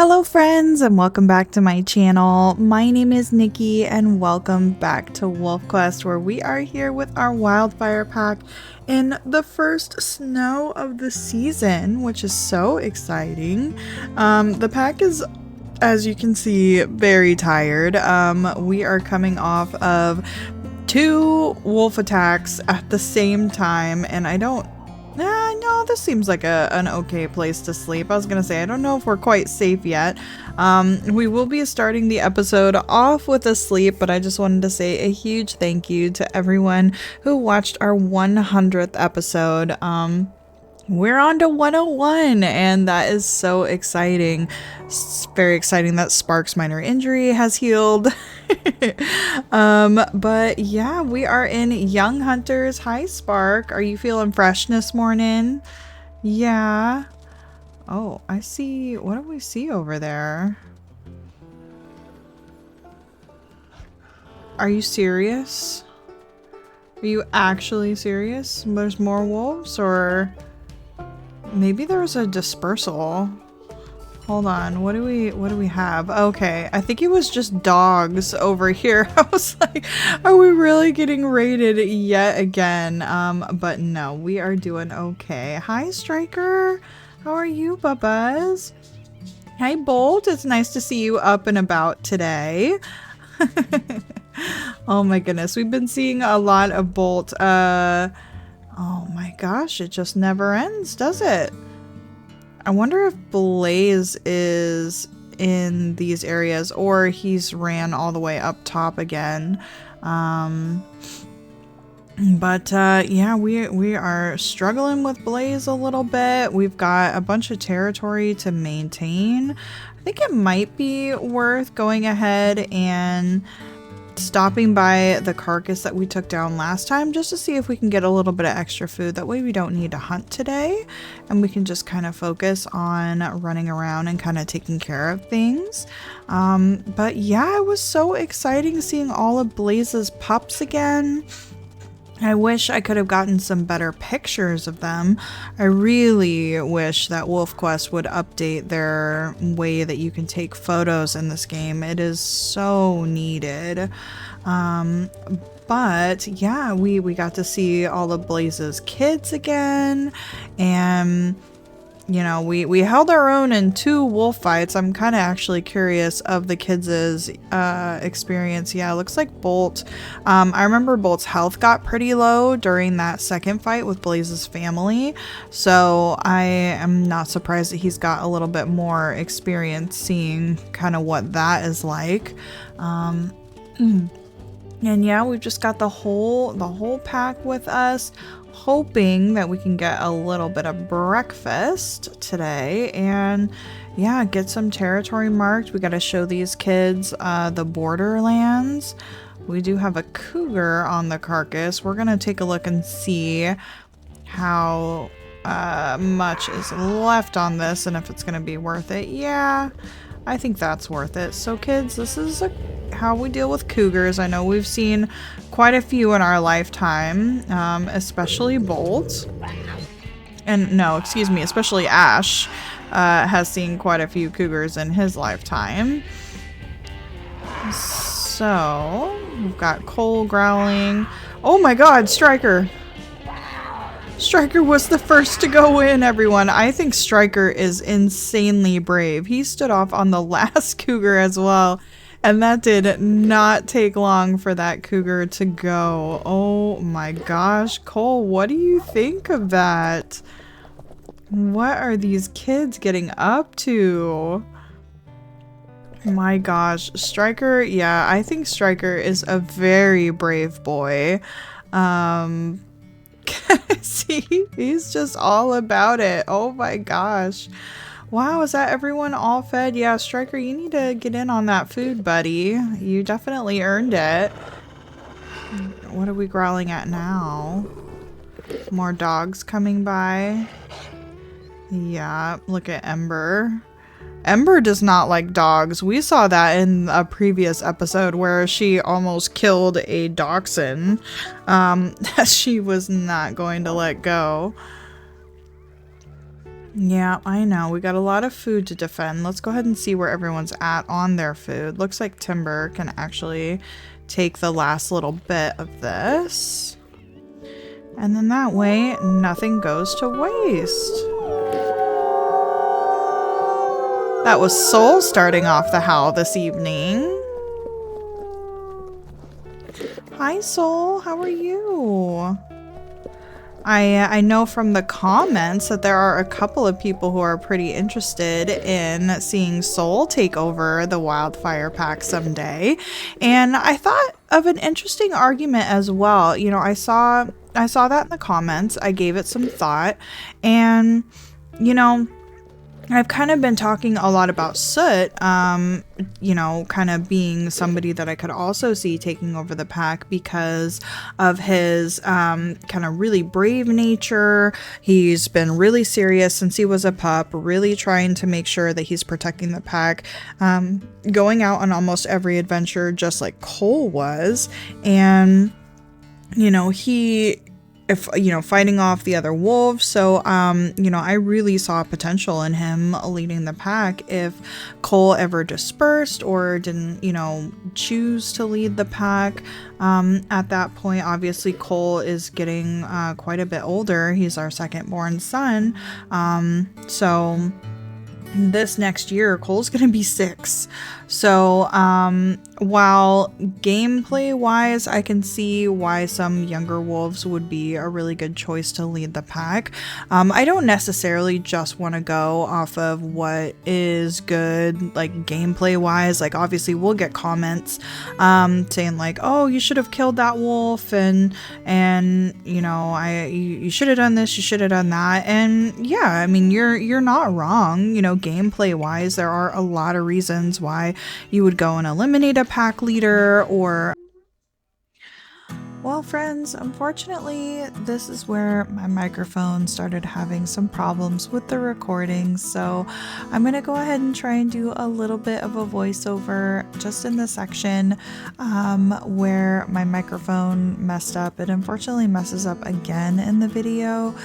Hello friends and welcome back to my channel. My name is Nikki and welcome back to Wolfquest, where we are here with our Wildfire Pack in the first snow of the season, which is so exciting. The pack is, as you can see, very tired. We are coming off of 2 wolf attacks at the same time, and no, this seems like an okay place to sleep. I was gonna say, I don't know if we're quite safe yet. We will be starting the episode off with a sleep, but I just wanted to say a huge thank you to everyone who watched our 100th episode. We're on to 101, and that is so exciting. It's very exciting that Spark's minor injury has healed. But yeah, we are in Young Hunters. Hi, Spark. Are you feeling fresh this morning? Yeah. Oh, I see. What do we see over there? Are you serious? Are you actually serious? There's more wolves, or maybe there's a dispersal. Hold on, what do we have? Okay, I think it was just dogs over here. I was like, are we really getting raided yet again? But no, we are doing okay. Hi, Striker. How are you, Bubba's? Hi, Bolt. It's nice to see you up and about today. Oh my goodness, we've been seeing a lot of Bolt. Oh my gosh, it just never ends, does it? I wonder if Blaze is in these areas, or he's ran all the way up top again. Yeah, we are struggling with Blaze a little bit. We've got a bunch of territory to maintain. I think it might be worth going ahead and stopping by the carcass that we took down last time, just to see if we can get a little bit of extra food. That way we don't need to hunt today, and we can just kind of focus on running around and kind of taking care of things. But yeah, it was so exciting seeing all of Blaze's pups again. I wish I could have gotten some better pictures of them. I really wish that Wolfquest would update their way that you can take photos in this game. It is so needed. But yeah, we got to see all of Blaze's kids again, and you know, we held our own in 2 wolf fights. I'm kind of actually curious of the kids' experience. Yeah, it looks like Bolt. I remember Bolt's health got pretty low during that second fight with Blaze's family, so I am not surprised that he's got a little bit more experience seeing kind of what that is like. And yeah, we've just got the whole pack with us, hoping that we can get a little bit of breakfast today and yeah, get some territory marked. We got to show these kids the borderlands. We do have a cougar on the carcass. We're gonna take a look and see how much is left on this and if it's gonna be worth it. Yeah, I think that's worth it. So kids, this is how we deal with cougars. I know we've seen quite a few in our lifetime, especially Bolt. And no, excuse me, especially Ash has seen quite a few cougars in his lifetime. So, we've got Cole growling. Oh my god, Striker! Striker was the first to go in, everyone. I think Striker is insanely brave. He stood off on the last cougar as well, and that did not take long for that cougar to go. Oh my gosh, Cole, what do you think of that? What are these kids getting up to? My gosh, Striker, yeah, I think Striker is a very brave boy. See, he's just all about it. Oh my gosh. Wow, is that everyone all fed? Yeah, Striker, you need to get in on that food, buddy. You definitely earned it. What are we growling at now? More dogs coming by. Yeah, look at Ember. Ember does not like dogs. We saw that in a previous episode where she almost killed a dachshund that she was not going to let go. Yeah, I know. We got a lot of food to defend. Let's go ahead and see where everyone's at on their food. Looks like Timber can actually take the last little bit of this. And then that way, nothing goes to waste. That was Soul starting off the howl this evening. Hi, Soul. How are you? I know from the comments that there are a couple of people who are pretty interested in seeing Soul take over the Wildfire Pack someday. And I thought of an interesting argument as well. You know, I saw that in the comments. I gave it some thought. And, you know, I've kind of been talking a lot about Soot, you know, kind of being somebody that I could also see taking over the pack because of his kind of really brave nature. He's been really serious since he was a pup, really trying to make sure that he's protecting the pack, going out on almost every adventure just like Cole was. And, you know, fighting off the other wolves. So, you know, I really saw potential in him leading the pack if Cole ever dispersed or didn't, you know, choose to lead the pack. At that point, obviously Cole is getting quite a bit older. He's our second born son. So this next year, Cole's gonna be 6. So, while gameplay wise, I can see why some younger wolves would be a really good choice to lead the pack. I don't necessarily just want to go off of what is good, like gameplay wise. Like, obviously we'll get comments, saying like, oh, you should have killed that wolf and, you know, you should have done this, you should have done that. And yeah, I mean, you're not wrong. You know, gameplay wise, there are a lot of reasons why you would go and eliminate a pack leader or... Well, friends, unfortunately, this is where my microphone started having some problems with the recording, so I'm going to go ahead and try and do a little bit of a voiceover just in the section where my microphone messed up. It unfortunately messes up again in the video,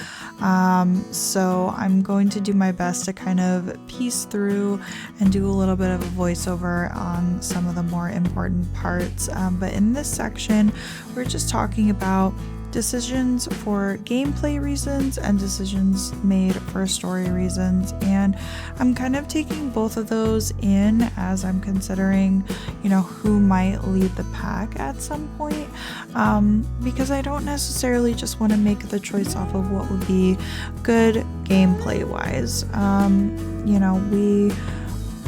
so I'm going to do my best to kind of piece through and do a little bit of a voiceover on some of the more important parts, but in this section, we're just talking about decisions for gameplay reasons and decisions made for story reasons, and I'm kind of taking both of those in as I'm considering, you know, who might lead the pack at some point, because I don't necessarily just want to make the choice off of what would be good gameplay wise. You know,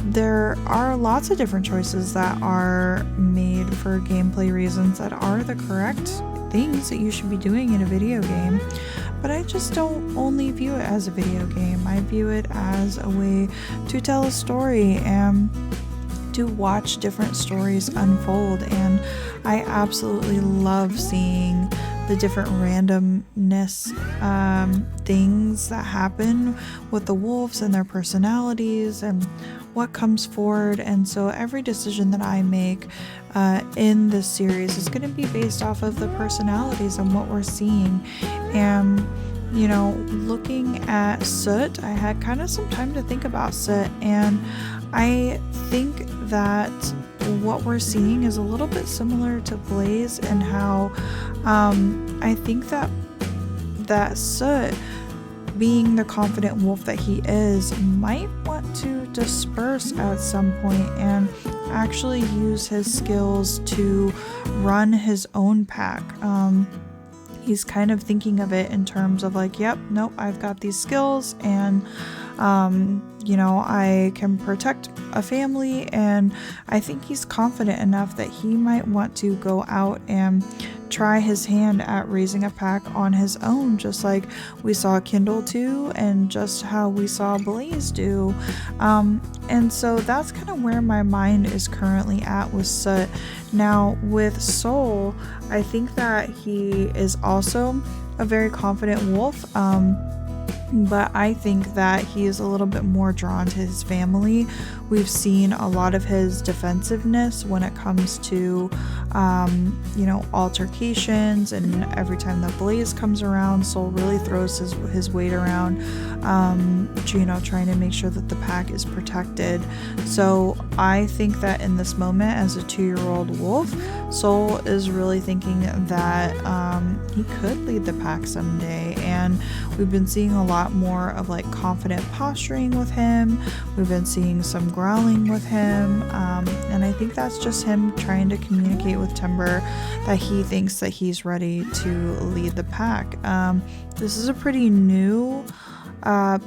there are lots of different choices that are made for gameplay reasons that are the correct things that you should be doing in a video game, but I just don't only view it as a video game. I view it as a way to tell a story and to watch different stories unfold, and I absolutely love seeing the different randomness things that happen with the wolves and their personalities and what comes forward. And so every decision that I make in this series is going to be based off of the personalities and what we're seeing. And, you know, looking at Soot, I had kind of some time to think about Soot, and I think that what we're seeing is a little bit similar to Blaze and how I think that Soot, being the confident wolf that he is, might want to disperse at some point and actually use his skills to run his own pack. He's kind of thinking of it in terms of like, yep, nope, I've got these skills and you know, I can protect a family, and I think he's confident enough that he might want to go out and try his hand at raising a pack on his own, just like we saw Kindle do and just how we saw Blaze do. And so that's kind of where my mind is currently at with Soot. Now with Soul, I think that he is also a very confident wolf, but I think that he is a little bit more drawn to his family, We've seen a lot of his defensiveness when it comes to, you know, altercations, and every time that Blaze comes around, Soul really throws his weight around, you know, trying to make sure that the pack is protected. So I think that in this moment, as a 2-year-old wolf, Soul is really thinking that he could lead the pack someday, and we've been seeing a lot more of like confident posturing with him. We've been seeing some growling with him, and I think that's just him trying to communicate with Timber that he thinks that he's ready to lead the pack. This is a pretty new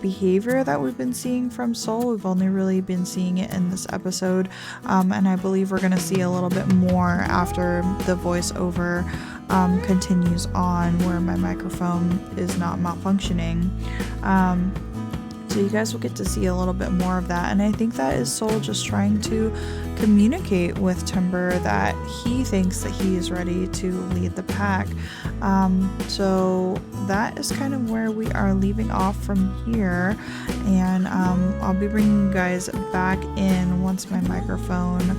behavior that we've been seeing from Soul. We've only really been seeing it in this episode, and I believe we're going to see a little bit more after the voiceover continues on, where my microphone is not malfunctioning. So you guys will get to see a little bit more of that, and I think that is Soul just trying to communicate with Timber that he thinks that he is ready to lead the pack. So that is kind of where we are leaving off from here, and I'll be bringing you guys back in once my microphone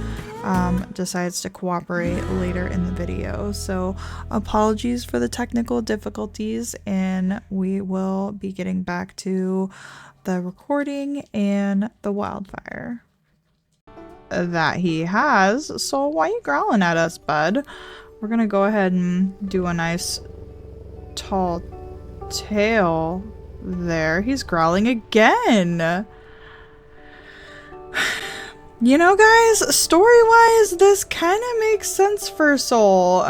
decides to cooperate later in the video. So apologies for the technical difficulties, and we will be getting back to the recording and the wildfire that he has. So why are you growling at us, bud? We're gonna go ahead and do a nice tall tail there. He's growling again. You know, guys, story-wise, this kind of makes sense for Soul.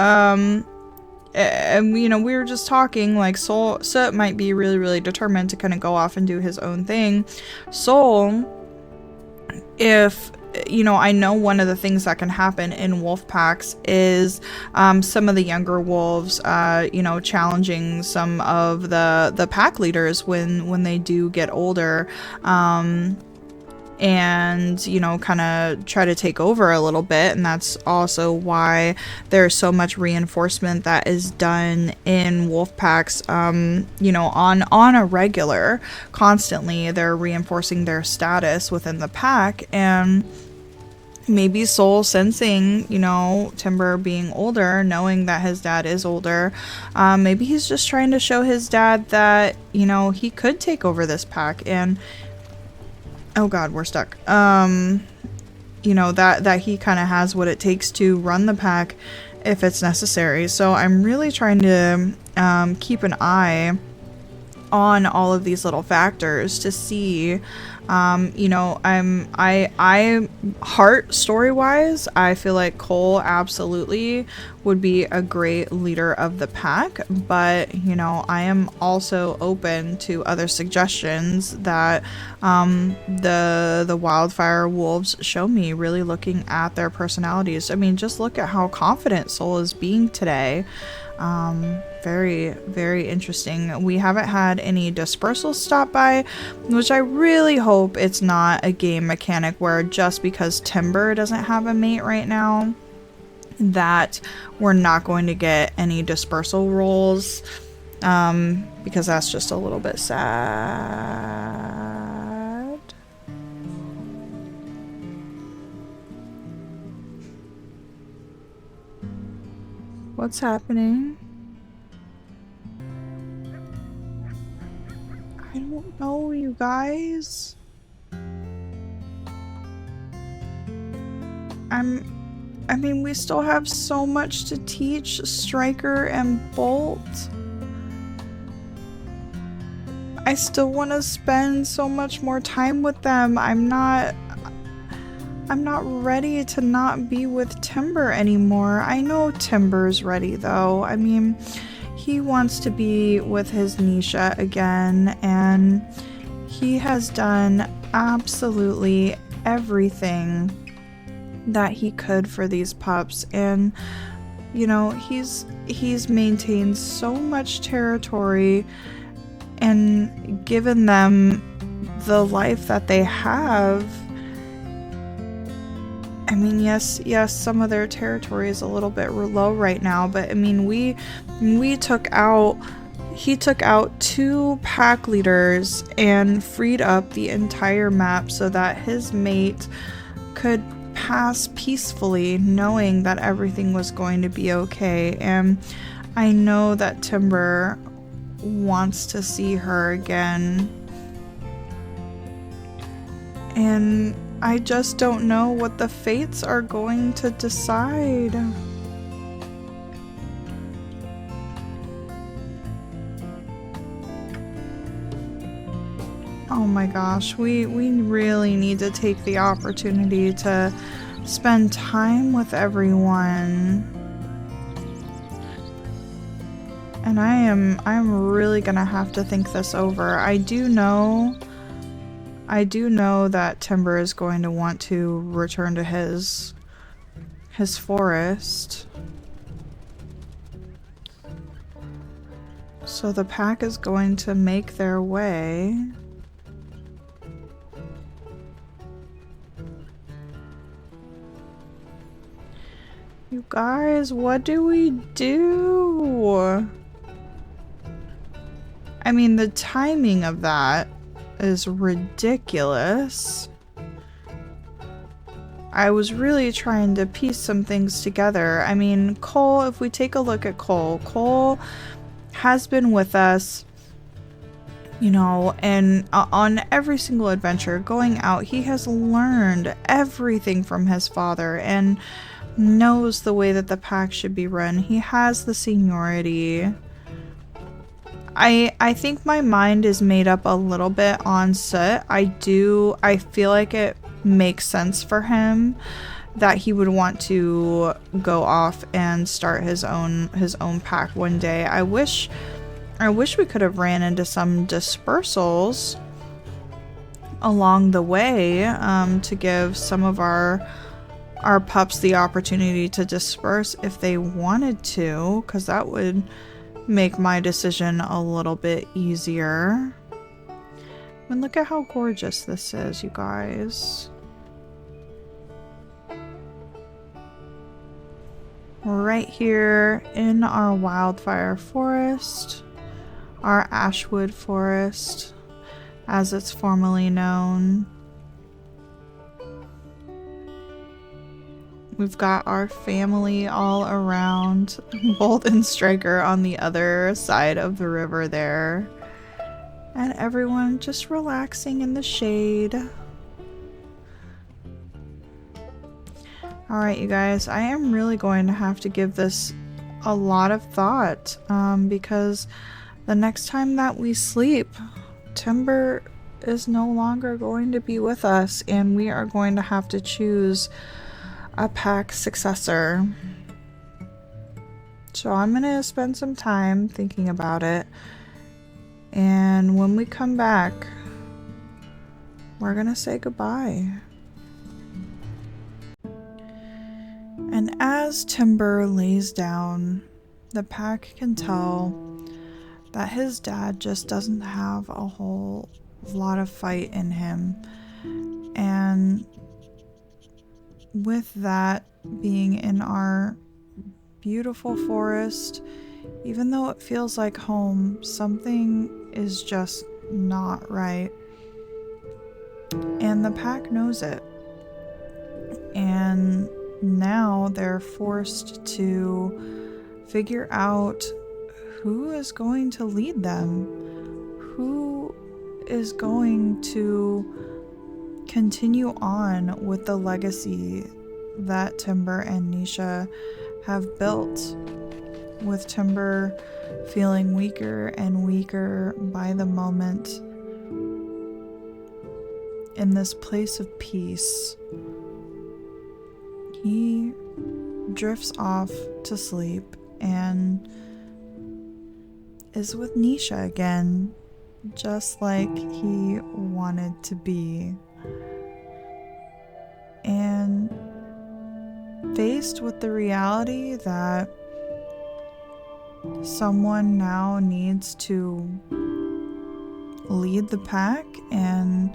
And you know, we were just talking, like, Soul might be really determined to kind of go off and do his own thing. Soul, if, you know, I know one of the things that can happen in wolf packs is some of the younger wolves, you know, challenging some of the pack leaders when they do get older, and, you know, kind of try to take over a little bit. And that's also why there's so much reinforcement that is done in wolf packs, you know, on a regular, constantly. They're reinforcing their status within the pack, and maybe Soul, sensing, you know, Timber being older, knowing that his dad is older, maybe he's just trying to show his dad that, you know, he could take over this pack. And oh god, we're stuck. You know, that he kind of has what it takes to run the pack if it's necessary. So I'm really trying to keep an eye on all of these little factors to see, you know, I heart story-wise, I feel like Cole absolutely would be a great leader of the pack, but, you know, I am also open to other suggestions that the Wildfire Wolves show me, really looking at their personalities. I mean, just look at how confident Soul is being today. Very interesting. We haven't had any dispersals stop by, which I really hope it's not a game mechanic where just because Timber doesn't have a mate right now that we're not going to get any dispersal rolls, because that's just a little bit sad. What's happening? I don't know, you guys. I mean, we still have so much to teach Striker and Bolt. I still want to spend so much more time with them. I'm not ready to not be with Timber anymore. I know Timber's ready though. I mean, he wants to be with his Nisha again, and he has done absolutely everything that he could for these pups, and you know, he's maintained so much territory and given them the life that they have. I mean, yes, some of their territory is a little bit low right now, but I mean, we took out he took out 2 pack leaders and freed up the entire map so that his mate could pass peacefully, knowing that everything was going to be okay. And I know that Timber wants to see her again. And I just don't know what the fates are going to decide. Oh my gosh, we really need to take the opportunity to spend time with everyone. And I'm really gonna have to think this over. I do know that Timber is going to want to return to his forest. So the pack is going to make their way. You guys, what do we do? I mean, the timing of that is ridiculous. I was really trying to piece some things together. I mean, Cole, if we take a look at Cole has been with us, you know, and on every single adventure going out, he has learned everything from his father and knows the way that the pack should be run. He has the seniority. I think my mind is made up a little bit on Soot. I feel like it makes sense for him that he would want to go off and start his own pack one day. I wish we could have ran into some dispersals along the way to give some of our pups the opportunity to disperse if they wanted to, because that would make my decision a little bit easier. And look at how gorgeous this is, you guys. We're right here in our wildfire forest, our ashwood forest, as it's formerly known. We've got our family all around, Bolt and Striker on the other side of the river there. And everyone just relaxing in the shade. Alright, you guys, I am really going to have to give this a lot of thought because the next time that we sleep, Timber is no longer going to be with us, and we are going to have to choose a pack successor. So I'm gonna spend some time thinking about it, and when we come back, we're gonna say goodbye. And as Timber lays down, the pack can tell that his dad just doesn't have a whole lot of fight in him, and with that being in our beautiful forest, even though it feels like home, something is just not right. And the pack knows it. And now they're forced to figure out who is going to lead them, who is going to continue on with the legacy that Timber and Nisha have built, with Timber feeling weaker and weaker by the moment in this place of peace. He drifts off to sleep and is with Nisha again, just like he wanted to be. And faced with the reality that someone now needs to lead the pack and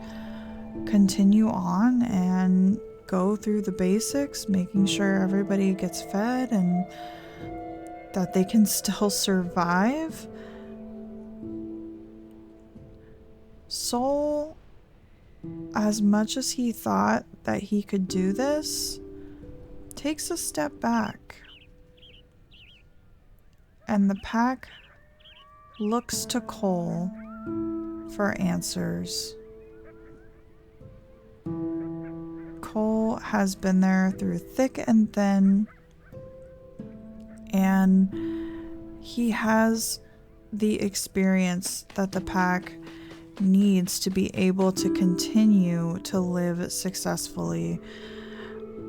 continue on and go through the basics, making sure everybody gets fed and that they can still survive, Soul, as much as he thought that he could do this, takes a step back. And the pack looks to Cole for answers. Cole has been there through thick and thin, and he has the experience that the pack needs to be able to continue to live successfully.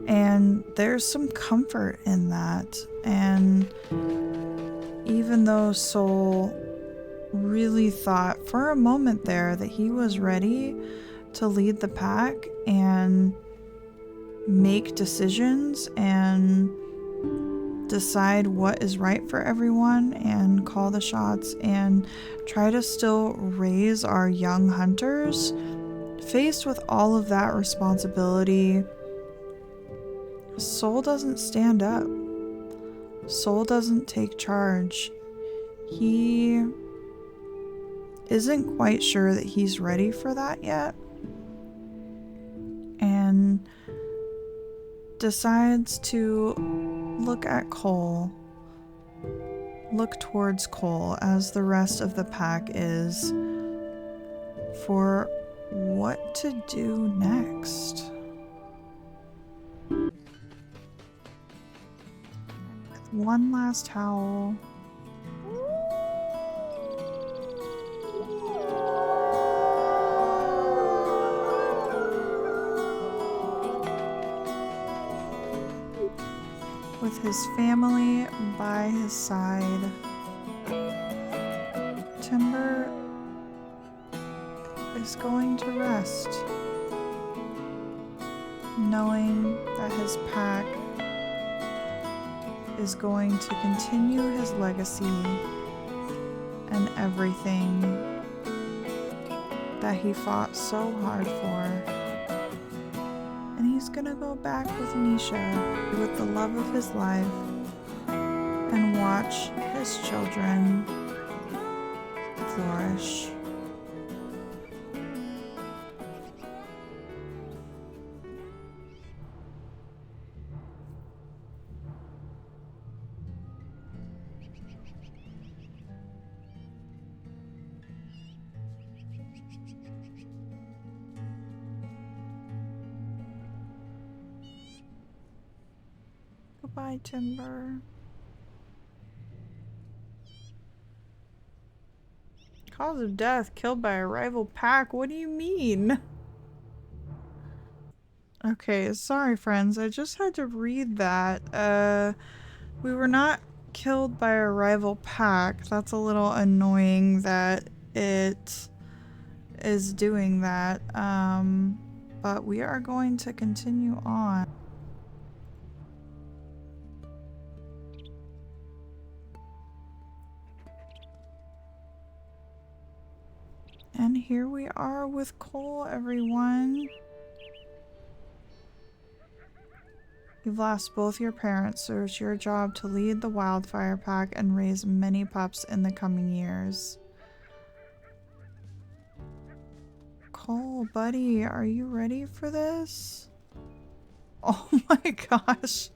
And there's some comfort in that. And even though Soul really thought for a moment there that he was ready to lead the pack and make decisions and decide what is right for everyone and call the shots and try to still raise our young hunters, faced with all of that responsibility, Soul doesn't stand up. Soul doesn't take charge. He isn't quite sure that he's ready for that yet, and decides to look at Cole, look towards Cole as the rest of the pack is, for what to do next. With one last howl, with his family by his side, Timber is going to rest, knowing that his pack is going to continue his legacy and everything that he fought so hard for. And he's gonna go back with Nisha, with the love of his life, and watch his children flourish. Goodbye, Timber. Cause of death, killed by a rival pack. What do you mean? Okay, sorry friends, I just had to read that. We were not killed by a rival pack. That's a little annoying that it is doing that. But we are going to continue on. And here we are with Cole, everyone. You've lost both your parents, so it's your job to lead the Wildfire Pack and raise many pups in the coming years. Cole, buddy, are you ready for this? Oh my gosh.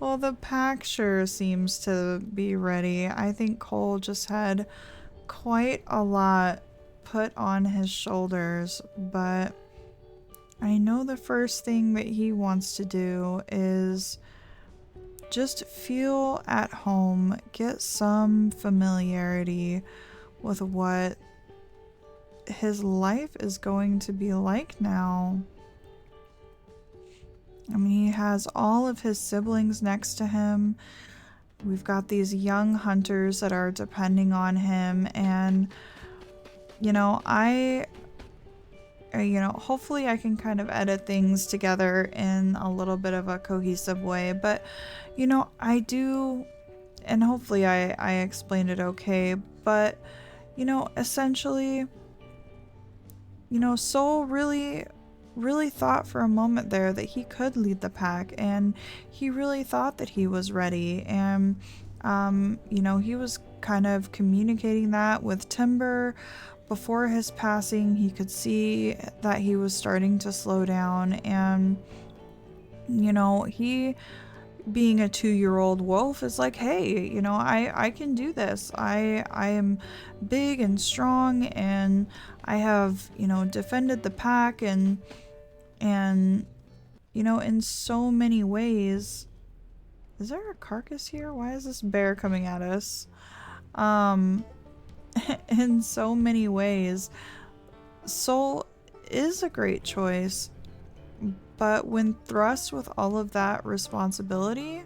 Well, the pack sure seems to be ready. I think Cole just had quite a lot put on his shoulders, but I know the first thing that he wants to do is just feel at home, get some familiarity with what his life is going to be like now. I mean, he has all of his siblings next to him. We've got these young hunters that are depending on him, and hopefully I can kind of edit things together in a little bit of a cohesive way, but I do, and hopefully I explained it okay, but essentially, Soul really thought for a moment there that he could lead the pack, and he really thought that he was ready, and he was kind of communicating that with Timber. Before his passing, he could see that he was starting to slow down, and you know, he, being a 2-year-old wolf, is like, hey, you know, I can do this. I am big and strong, and I have, you know, defended the pack, and you know, in so many ways. Is there a carcass here? Why is this bear coming at us? In so many ways, Soul is a great choice, but when thrust with all of that responsibility,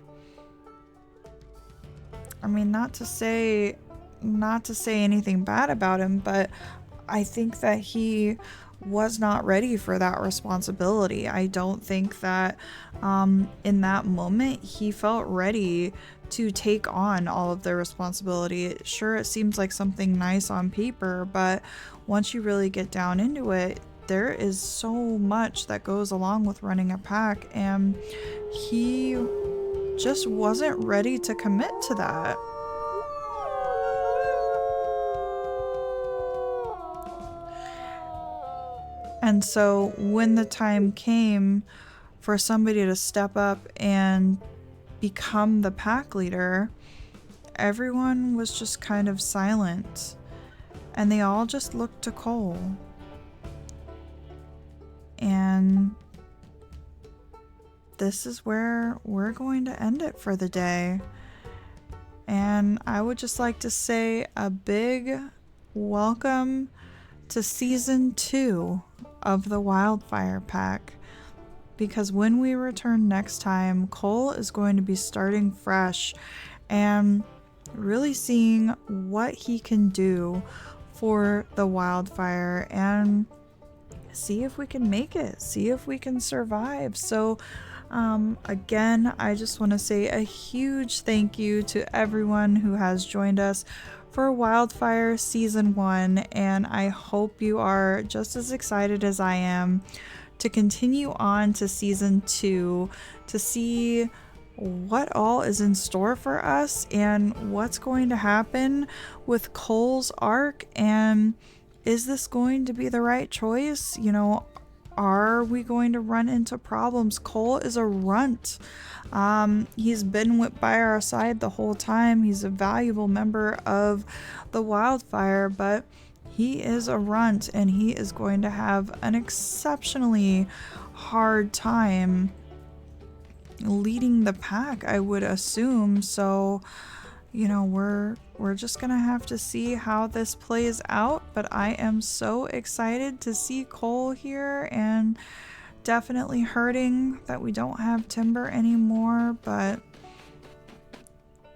I mean, not to say anything bad about him, but I think that he was not ready for that responsibility. I don't think that in that moment he felt ready to take on all of the responsibility. Sure, it seems like something nice on paper, but once you really get down into it, there is so much that goes along with running a pack, and he just wasn't ready to commit to that. And so when the time came for somebody to step up and become the pack leader, everyone was just kind of silent, and they all just looked to Cole. And this is where we're going to end it for the day. And I would just like to say a big welcome to season 2 of the Wildfire Pack, because when we return next time, Cole is going to be starting fresh and really seeing what he can do for the wildfire, and see if we can make it, see if we can survive. So again, I just want to say a huge thank you to everyone who has joined us for Wildfire Season 1, and I hope you are just as excited as I am to continue on to Season 2 to see what all is in store for us and what's going to happen with Cole's arc, and is this going to be the right choice? You know, are we going to run into problems? Cole is a runt. He's been by our side the whole time. He's a valuable member of the wildfire, but he is a runt, and he is going to have an exceptionally hard time leading the pack, I would assume. So, you know, we're just gonna have to see how this plays out, but I am so excited to see Cole here, and definitely hurting that we don't have Timber anymore, but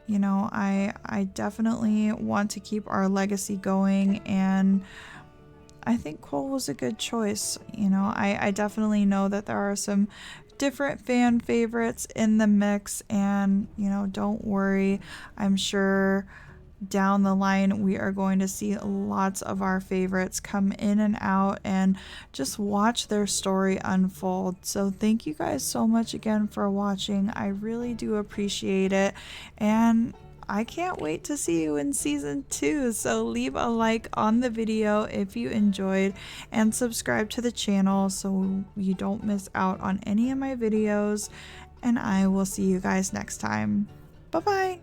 you know, I definitely want to keep our legacy going, and I think Cole was a good choice. You know, I definitely know that there are some different fan favorites in the mix, and you know, don't worry, I'm sure down the line we are going to see lots of our favorites come in and out and just watch their story unfold. So thank you guys so much again for watching. I really do appreciate it, and I can't wait to see you in season 2. So leave a like on the video if you enjoyed, and subscribe to the channel so you don't miss out on any of my videos, and I will see you guys next time. Bye bye.